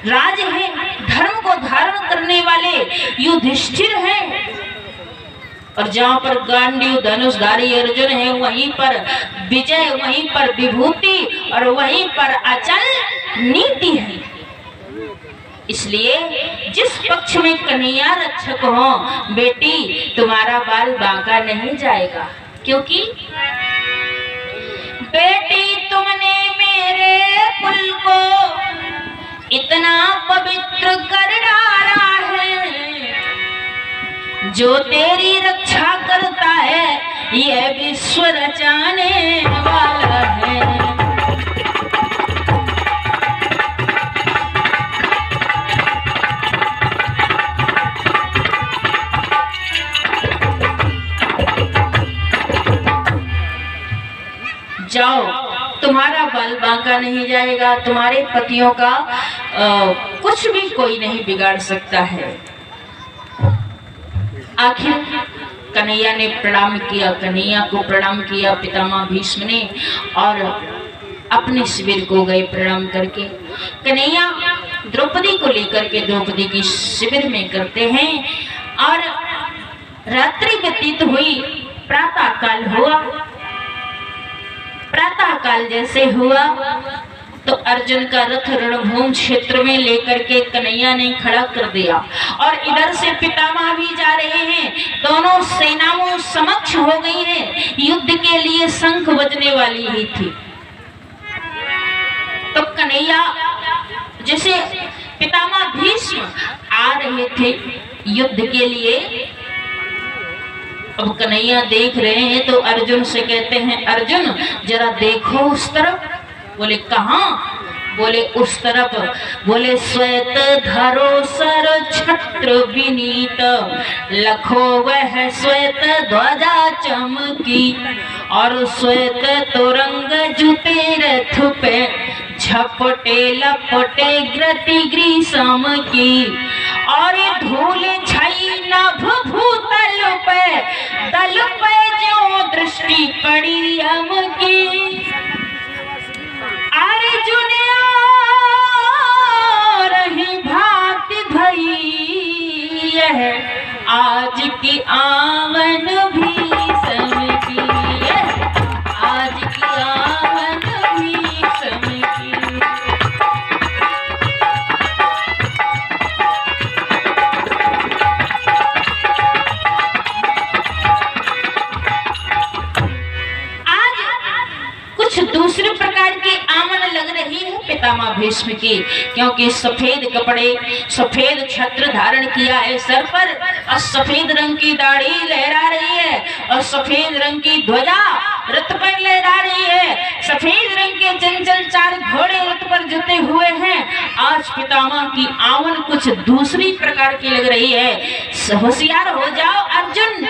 राज है, धर्म को धारण करने वाले युधिष्ठिर हैं, और जहाँ पर गांडीव धनुषधारी अर्जुन है वहीं पर विजय, वहीं पर विभूति और वहीं पर अचल नीति है। इसलिए जिस पक्ष में कन्हैया रक्षक हो, बेटी तुम्हारा बाल बांका नहीं जाएगा। क्योंकि बेटी तुमने मेरे कुल को इतना पवित्र कर डाला है, जो तेरी रक्षा करता है यह विश्व रचाने वाला है। जाओ, तुम्हारा बाल बांका नहीं जाएगा, तुम्हारे पतियों का कुछ भी कोई नहीं बिगाड़ सकता है। आखिर कन्हैया ने प्रणाम किया, कन्हैया को प्रणाम किया पितामह भीष्म ने, और अपने शिविर को गए प्रणाम करके। कन्हैया द्रौपदी को लेकर के द्रौपदी की शिविर में करते हैं, और रात्रि व्यतीत हुई, प्रातः काल हुआ। प्रातः काल जैसे हुआ तो अर्जुन का रथ रणभूमि क्षेत्र में लेकर के कन्हैया ने खड़ा कर दिया और इधर से पितामह भी जा रहे हैं। दोनों सेनाओं समक्ष हो गई हैं। युद्ध के लिए शंख बजने वाली ही थी। तो कन्हैया जैसे पितामह भीष्म आ रहे थे युद्ध के लिए, अब कन्हैया देख रहे हैं तो अर्जुन से कहते हैं, अर्जुन जरा देखो उस तरफ। बोले कहाँ? बोले उस तरफ। बोले श्वेत धरो सर छत्र विनीत, लखो वह श्वेत ध्वजा चमकी, और श्वेत तुरंग जुटे रथ पे, झपटे लपटे ग्रति ग्रीसम की, और धूल छई नभ भूतल पे, दल पे जो दृष्टि पड़ी हम की। अर्जुन रही भांति भई यह आज की आवन भीषम की, आज की आवन भीषम की। दूसरे प्रकार की आमन लग रही है पितामह भीष्म की, क्योंकि सफेद कपड़े, सफेद छत्र धारण किया है सर पर, और सफेद रंग की दाढ़ी लहरा रही है, और सफेद रंग की ध्वजा रथ पर लहरा रही है। सफेद रंग के चंचल 4 घोड़े रथ पर जुटे हुए हैं। आज पितामह की आमन कुछ दूसरी प्रकार की लग रही है। होशियार हो जाओ अर्जुन।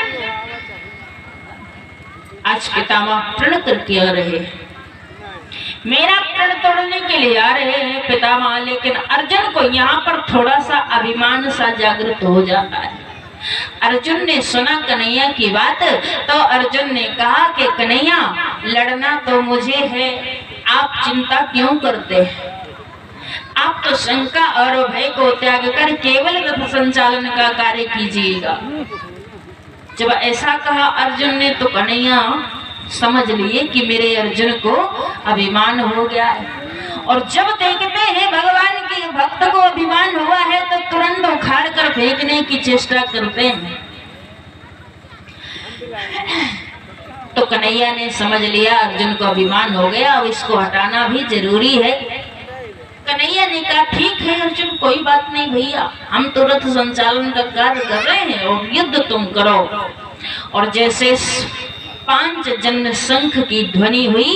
आज पितामह प्रण करके आ रहे हैं, मेरा प्रण तोड़ने के लिए आ रहे हैं पितामह। लेकिन अर्जुन को यहाँ पर थोड़ा सा अभिमान सा जागृत हो जाता है। अर्जुन ने सुना कन्हैया की बात, तो अर्जुन ने कहा कि कन्हैया लड़ना तो मुझे है, आप चिंता क्यों करते हैं? आप तो शंका और भय को त्याग कर केवल रथ संचालन का कार्य कीजिएगा। जब ऐसा कहा अर्जुन ने, तो कन्हैया समझ लिए कि मेरे अर्जुन को अभिमान हो गया है। और जब देखते हैं भगवान के भक्त को अभिमान हुआ है तो तुरंत उखाड़ कर फेंकने की चेष्टा करते हैं। तो कन्हैया ने समझ लिया अर्जुन को अभिमान हो गया, अब इसको हटाना भी जरूरी है। कन्हैया ने कहा ठीक है अर्जुन, कोई बात नहीं भैया, हम तो रथ संचालन का कार्य कर रहे हैं और युद्ध तुम करो। और जैसे 5 जन शंख की ध्वनि हुई,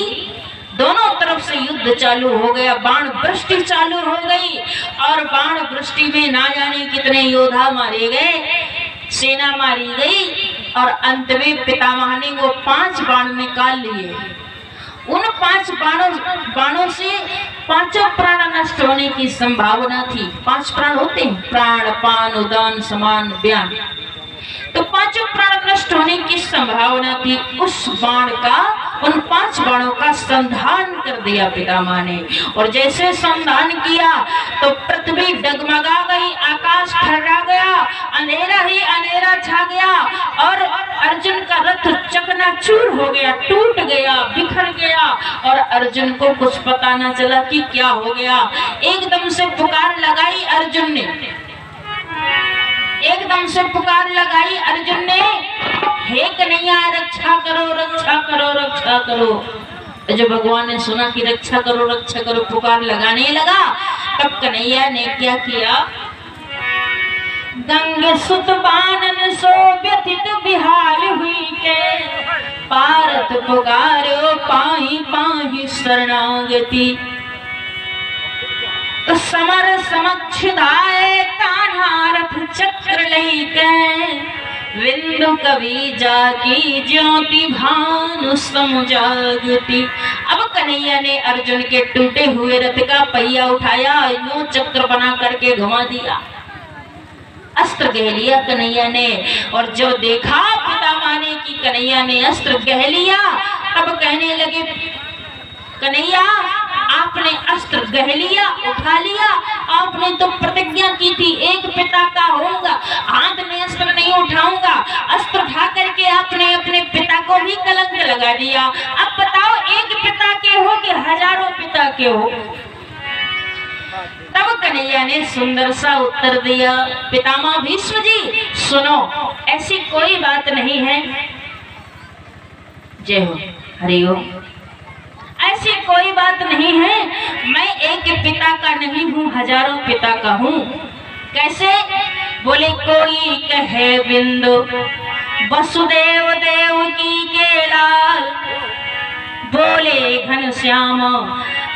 दोनों तरफ से युद्ध चालू हो गया। बाण वृष्टि चालू हो गई, और बाण वृष्टि में ना जाने कितने योद्धा मारे गए, सेना मारी गई, और अंत में पितामह ने वो 5 बाण निकाल लिए। उन 5 बाणों से 5 प्राण नष्ट होने की संभावना थी। 5 प्राण होते हैं, प्राण, पान, उदान, समान, व्यान। तो 5 प्राण नष्ट होने की संभावना थी। उस बाण का, उन 5 बाणों का संधान कर दिया पितामह ने। और जैसे संधान किया तो पृथ्वी डगमगा गई, आकाश ठहरा गया, अंधेरा ही अंधेरा छा गया, और अर्जुन का रथ चकनाचूर हो गया, टूट गया, बिखर गया, और अर्जुन को कुछ पता न चला कि क्या हो गया। एकदम से पुकार लगाई अर्जुन ने, एकदम से पुकार लगाई अर्जुन ने, हे कन्हैया रक्षा करो, रक्षा करो, रक्षा करो। जब भगवान ने सुना कि रक्षा करो, रक्षा करो, पुकार लगाने लगा, तब कन्हैया ने क्या किया? गंगे सुत बानन सो व्यथित बिहाल हुई के, पारत पुकारो पाही पाही शरणागति। समर समक्ष धाये कान्हा रथ चक्र लैके, विंदु कवि जाकी ज्योति भानु समुजागति। अब कन्हैया ने अर्जुन के टूटे हुए रथ का पहिया उठाया, यूं चक्र बना करके घुमा दिया, अस्त्र गह लिया कन्हैया ने। और जो देखा पितामह ने कि कन्हैया ने अस्त्र गह लिया, तब कहने लगे कन्हैया आपने अस्त्र गह लिया, उठा लिया, आपने तो प्रतिज्ञा की थी एक पिता का होगा, हाथ में अस्त्र नहीं उठाऊंगा। अस्त्र उठा करके आपने अपने पिता को भी कलंक लगा दिया। अब बताओ एक पिता के हो कि हजारों पिता के हो? तब कन्हैया ने सुंदर सा उत्तर दिया, पितामह भीष्म जी सुनो, ऐसी कोई बात नहीं है। जय हो, हरि ओम। ऐसी कोई बात नहीं है, मैं एक पिता का नहीं हूँ, हजारों पिता का हूँ। कैसे? बोले कोई कहे बिंदु वसुदेव देवकी के लाल, बोले घनश्याम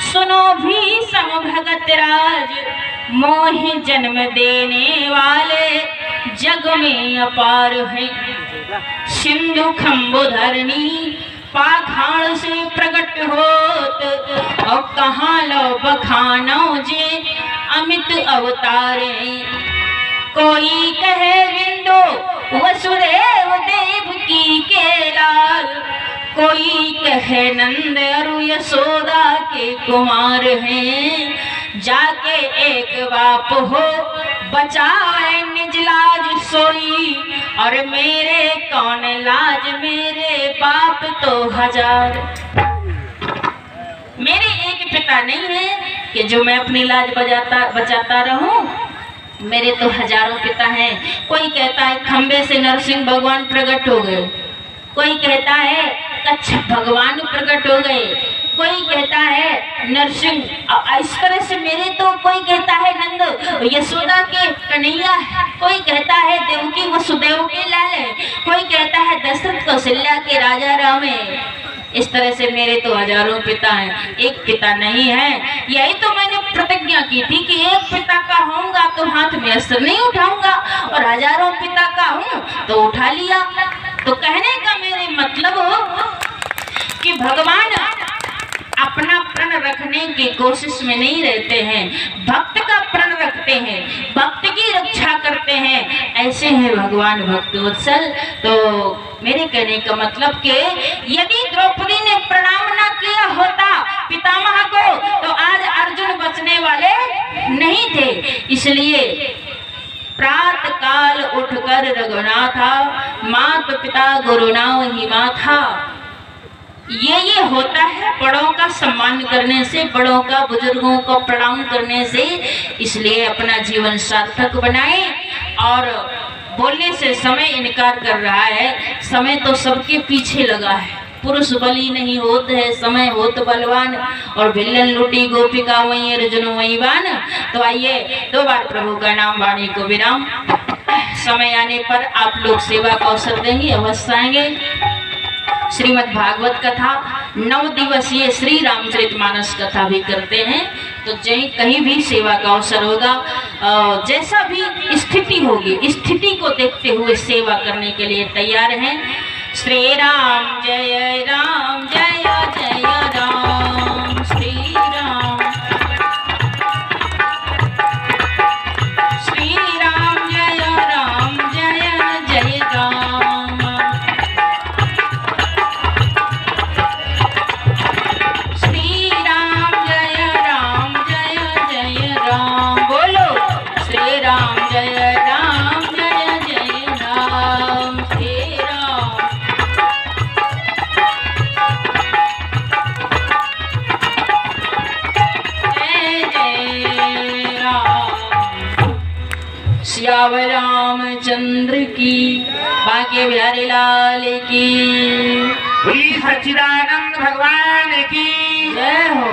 सुनो भीष्म भगत राज, मोहि जन्म देने वाले जग में अपार है। सिंधु खंबोधरणी पाखाड़ से प्रकट होत, और कहाँ लो बखानो जे अमित अवतारे। कोई कहे बिंदु वसुदेव देवकी के लाल, कोई कहे नंद अरु यशोदा के कुमार हैं। जाके एक बाप हो बचाए निज लाज सोई, और मेरे कौन लाज, मेरे बाप तो हजार। मेरे एक पिता नहीं है कि जो मैं अपनी लाज बचाता रहूं, मेरे तो हजारों पिता हैं। कोई कहता है खंबे से नरसिंह भगवान प्रकट हो गए, कोई कहता है कच्छप भगवान प्रकट हो गए, कोई कहता है नरसिंह। इस तरह से मेरे तो कोई कहता है नंद यशोदा के कन्हैया, कोई कहता है देवकी वसुदेव के लाल है, कोई कहता है दशरथ कौशल्या के राजा राम है। इस तरह से मेरे तो हजारों पिता हैं, एक पिता नहीं है। यही तो मैंने प्रतिज्ञा की थी कि एक पिता का होऊंगा तो हाथ में अस्त्र नहीं उठाऊंगा, और हजारों पिता का हूँ तो उठा लिया। तो कहने का मेरे मतलब कि भगवान अपना प्रण रखने की कोशिश में नहीं रहते हैं, भक्त का प्रण रखते हैं, भक्त की रक्षा करते हैं। ऐसे हैं भगवान भक्त वत्सल। तो मेरे कहने का मतलब कि यदि द्रौपदी ने प्रणाम ना किया होता पितामह को, तो आज अर्जुन बचने वाले नहीं थे। इसलिए प्रात काल उठकर रघुनाथा, मात पिता गुरुनाव ही माथा। ये होता है बड़ों का सम्मान करने से, बड़ों का बुजुर्गों को प्रणाम करने से। इसलिए अपना जीवन सार्थक बनाएं। और बोलने से समय इनकार कर रहा है, समय तो सबके पीछे लगा है। पुरुष बली नहीं होत है, समय होत बलवान। और भिल्लन लुटी गोपिका वही अर्जुन वही बान। तो आइए 2 बार प्रभु का नाम वाणी को विराम। समय आने पर आप लोग सेवा का अवसर देंगे, अवश्य आएंगे। श्रीमद् भागवत कथा 9 दिवसीय श्री रामचरितमानस कथा भी करते हैं। तो कहीं भी सेवा का अवसर होगा, जैसा भी स्थिति होगी, स्थिति को देखते हुए सेवा करने के लिए तैयार हैं। श्री राम जय राम, जय जय राम, श्री राम, श्री राम जय राम, जय जय राम, श्री राम जय राम, जय जय राम। बोलो श्री राम जय राम, जय जय राम, श्री राम। सियावर रामचंद्र की, बांके बिहारी लाल की, सच्चिदानंद भगवान की जय हो।